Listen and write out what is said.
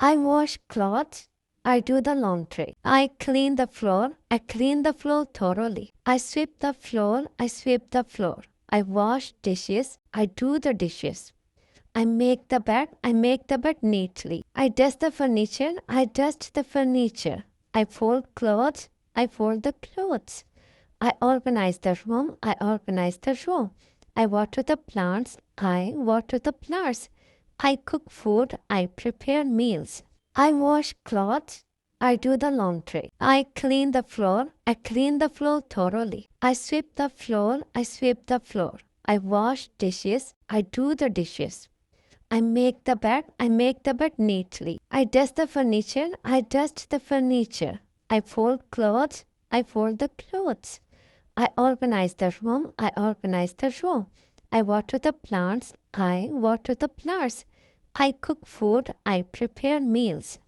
I wash clothes. I do the laundry. I clean the floor. I clean the floor thoroughly. I sweep the floor. I sweep the floor. I wash dishes. I do the dishes. I make the bed. I make the bed neatly. I dust the furniture. I dust the furniture. I fold clothes. I fold the clothes. I organize the room. I organize the room. I water the plants. I water the plants. I cook food. I prepare meals. I wash clothes. I do the laundry. I clean the floor. I clean the floor thoroughly. I sweep the floor. I sweep the floor. I wash dishes. I do the dishes. I make the bed. I make the bed neatly. I dust the furniture. I dust the furniture. I fold clothes. I fold the clothes. I organize the room. I organize the room. I water the plants. I water the plants. I cook food. I prepare meals.